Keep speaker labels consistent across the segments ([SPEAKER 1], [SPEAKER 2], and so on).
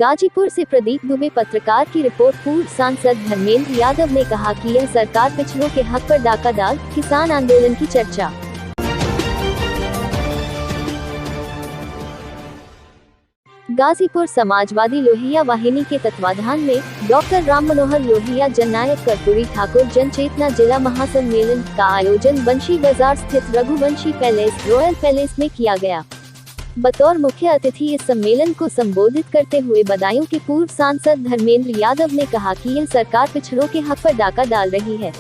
[SPEAKER 1] गाजीपुर से प्रदीप दुबे पत्रकार की रिपोर्ट। पूर्व सांसद धर्मेंद्र यादव ने कहा कि यह सरकार पिछड़ों के हक पर डाका डाल किसान आंदोलन की चर्चा। गाजीपुर समाजवादी लोहिया वाहिनी के तत्वाधान में डॉक्टर राम मनोहर लोहिया जननायक कर्पूरी ठाकुर जन चेतना जिला महासम्मेलन का आयोजन बंशी बाजार स्थित रघुवंशी पैलेस रॉयल पैलेस में किया गया। बतौर मुख्य अतिथि इस सम्मेलन को संबोधित करते हुए बदायूं के पूर्व सांसद धर्मेंद्र यादव ने कहा कि यह सरकार पिछड़ों के हक पर डाका डाल रही है।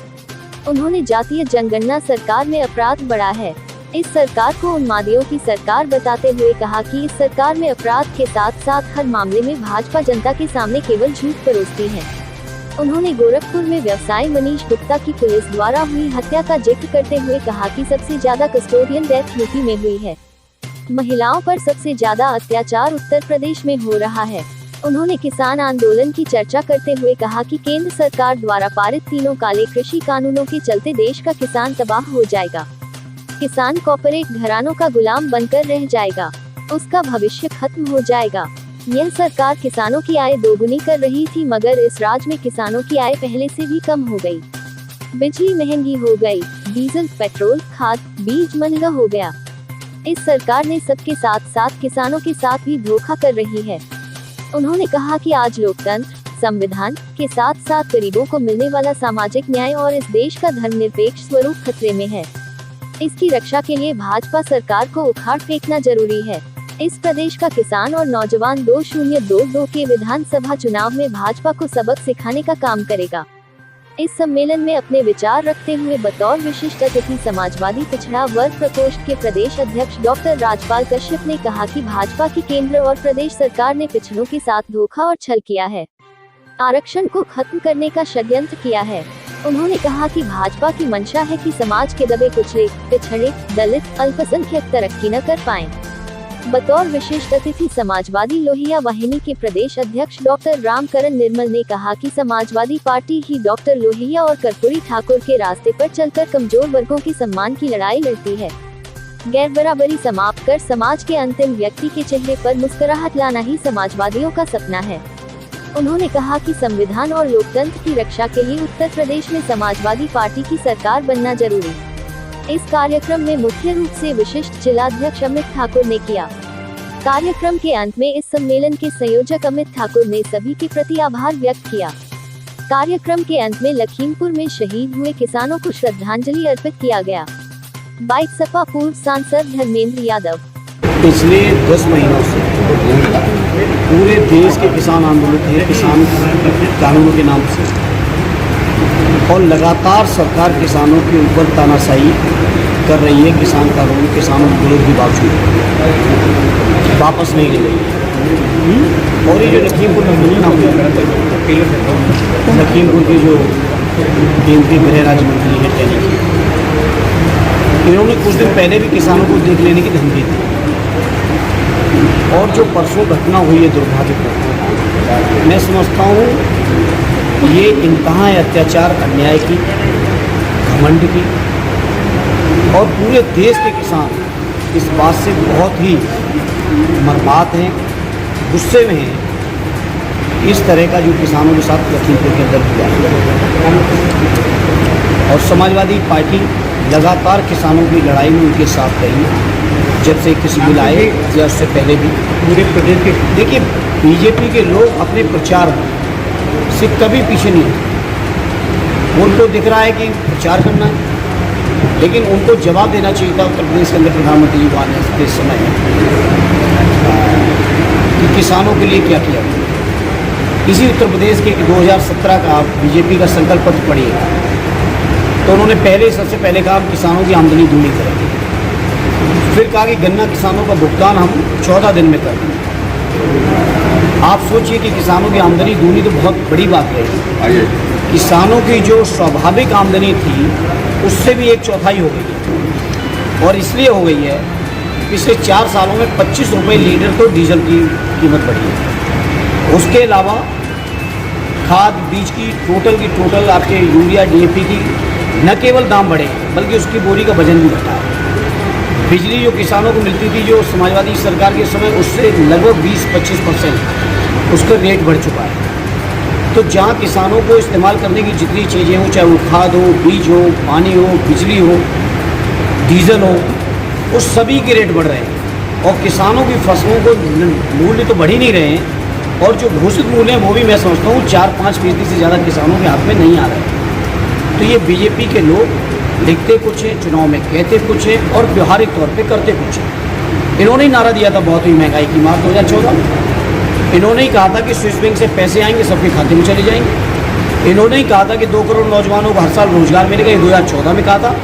[SPEAKER 1] उन्होंने जातीय जनगणना सरकार में अपराध बढ़ा है, इस सरकार को उन्मादियों की सरकार बताते हुए कहा कि इस सरकार में अपराध के साथ साथ हर मामले में भाजपा जनता के सामने केवल झूठ परोसती है। उन्होंने गोरखपुर में व्यवसायी मनीष गुप्ता की पुलिस द्वारा हुई हत्या का जिक्र करते हुए कहा कि सबसे ज्यादा कस्टोडियन डेथ यूपी में हुई है। महिलाओं पर सबसे ज्यादा अत्याचार उत्तर प्रदेश में हो रहा है। उन्होंने किसान आंदोलन की चर्चा करते हुए कहा कि केंद्र सरकार द्वारा पारित तीनों काले कृषि कानूनों के चलते देश का किसान तबाह हो जाएगा। किसान कॉर्पोरेट घरानों का गुलाम बनकर रह जाएगा, उसका भविष्य खत्म हो जाएगा। यह सरकार किसानों की आय दोगुनी कर रही थी, मगर इस राज्य में किसानों की आय पहले से भी कम हो गई। बिजली महंगी हो गई, डीजल, पेट्रोल, खाद, बीज महंगा हो गया। इस सरकार ने सबके साथ साथ किसानों के साथ भी धोखा कर रही है। उन्होंने कहा कि आज लोकतंत्र, संविधान के साथ साथ गरीबों को मिलने वाला सामाजिक न्याय और इस देश का धर्मनिरपेक्ष स्वरूप खतरे में है। इसकी रक्षा के लिए भाजपा सरकार को उखाड़ फेंकना जरूरी है। इस प्रदेश का किसान और नौजवान 2022 के विधानसभा चुनाव में भाजपा को सबक सिखाने का काम करेगा। इस सम्मेलन में अपने विचार रखते हुए बतौर विशिष्ट अतिथि समाजवादी पिछड़ा वर्ग प्रकोष्ठ के प्रदेश अध्यक्ष डॉक्टर राजपाल कश्यप ने कहा कि भाजपा की केंद्र और प्रदेश सरकार ने पिछड़ों के साथ धोखा और छल किया है, आरक्षण को खत्म करने का षड्यंत्र किया है। उन्होंने कहा कि भाजपा की मंशा है कि समाज के दबे कुचले, पिछड़े, दलित, अल्पसंख्यक तरक्की न कर पाएं। बतौर विशिष्ट अतिथि समाजवादी लोहिया वाहिनी के प्रदेश अध्यक्ष डॉक्टर रामकरण निर्मल ने कहा कि समाजवादी पार्टी ही डॉक्टर लोहिया और कर्पूरी ठाकुर के रास्ते पर चलकर कमजोर वर्गों की सम्मान की लड़ाई लड़ती है। गैर बराबरी समाप्त कर समाज के अंतिम व्यक्ति के चेहरे पर मुस्कुराहट लाना ही समाजवादियों का सपना है। उन्होंने कहा कि संविधान और लोकतंत्र की रक्षा के लिए उत्तर प्रदेश में समाजवादी पार्टी की सरकार बनना जरूरी। इस कार्यक्रम में मुख्य रूप से विशिष्ट जिलाध्यक्ष अमित ठाकुर ने किया। कार्यक्रम के अंत में इस सम्मेलन के संयोजक अमित ठाकुर ने सभी के प्रति आभार व्यक्त किया। कार्यक्रम के अंत में लखीमपुर में शहीद हुए किसानों को श्रद्धांजलि अर्पित किया गया। बाइट सपा पूर्व सांसद धर्मेंद्र यादव।
[SPEAKER 2] पिछले 10 महीनों से पूरे देश के किसान आंदोलन थे, किसान कानूनों के नाम से, और लगातार सरकार किसानों के ऊपर तानाशाही कर रही है। किसान कानून किसानों के विरोध के बावजूद वापस नहीं ले रही है। और ये जो लखीमपुर में घटना हुई, लखीमपुर के जो केंद्रीय गृह राज्य मंत्री है टेनी, इन्होंने कुछ दिन पहले भी किसानों को देख लेने की धमकी दी। और जो परसों घटना हुई है दुर्भाग्यपूर्ण, मैं समझता हूँ ये इंतहा है अत्याचार, अन्याय की, घमंड की। और पूरे देश के किसान इस बात से बहुत ही मर्माहत हैं, गुस्से में हैं इस तरह का जो किसानों के साथ लखीमपुर के अंदर किया है। और समाजवादी पार्टी लगातार किसानों की लड़ाई में उनके साथ रही, जब से किसी बिल आए या उससे पहले भी पूरे प्रदेश के। देखिए, बीजेपी के लोग अपने प्रचार से कभी पीछे नहीं हटे। उनको दिख रहा है कि प्रचार करना है, लेकिन उनको जवाब देना चाहिए था उत्तर प्रदेश के अंदर प्रधानमंत्री जी को आने के समय कि किसानों के लिए क्या किया। इसी उत्तर प्रदेश के 2017 का बीजेपी का संकल्प पत्र पढ़िए, तो उन्होंने सबसे पहले कहा हम किसानों की आमदनी दूनी करेंगे। फिर कहा कि गन्ना किसानों का भुगतान हम 14 दिन में कर देंगे। आप सोचिए कि किसानों की आमदनी दूनी तो बहुत बड़ी बात है। किसानों की जो स्वाभाविक आमदनी थी उससे भी 1/4 हो गई है। और इसलिए हो गई है, पिछले 4 सालों में 25 रुपये लीटर तो डीजल की कीमत बढ़ी है। उसके अलावा खाद बीज की टोटल आपके यूरिया DAP की न केवल दाम बढ़े बल्कि उसकी बोरी का वजन भी घटा है। बिजली जो किसानों को मिलती थी जो समाजवादी सरकार के समय, उससे लगभग 20-25% उसका रेट बढ़ चुका है। तो जहाँ किसानों को इस्तेमाल करने की जितनी चीज़ें हों, चाहे वो खाद हो, बीज हो, पानी हो, बिजली हो, डीजल हो, उस सभी के रेट बढ़ रहे हैं और किसानों की फसलों को मूल्य तो बढ़ ही नहीं रहे हैं और जो घोषित मूल्य हैं वो भी मैं समझता हूँ 4-5% से ज़्यादा किसानों के हाथ में नहीं आ रहे हैं। तो ये बीजेपी के लोग लिखते कुछ हैं, चुनाव में कहते कुछ हैं और व्यवहारिक तौर पे करते कुछ हैं। इन्होंने ही नारा दिया था बहुत ही महंगाई की मार 2014 में। इन्होंने ही कहा था कि स्विस बैंक से पैसे आएंगे सबके खाते में चले जाएंगे। इन्होंने ही कहा था कि 2 करोड़ नौजवानों को हर साल रोजगार मिलेगा, ये 2014 में कहा था।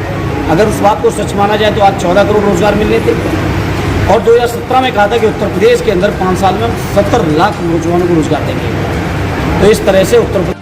[SPEAKER 2] अगर उस बात को सच माना जाए तो आज 14 करोड़ रोजगार मिलने थे और 2017 में कहा था कि उत्तर प्रदेश के अंदर 5 साल में 70 लाख नौजवानों को रोजगार देंगे। तो इस तरह से उत्तर प्रदेश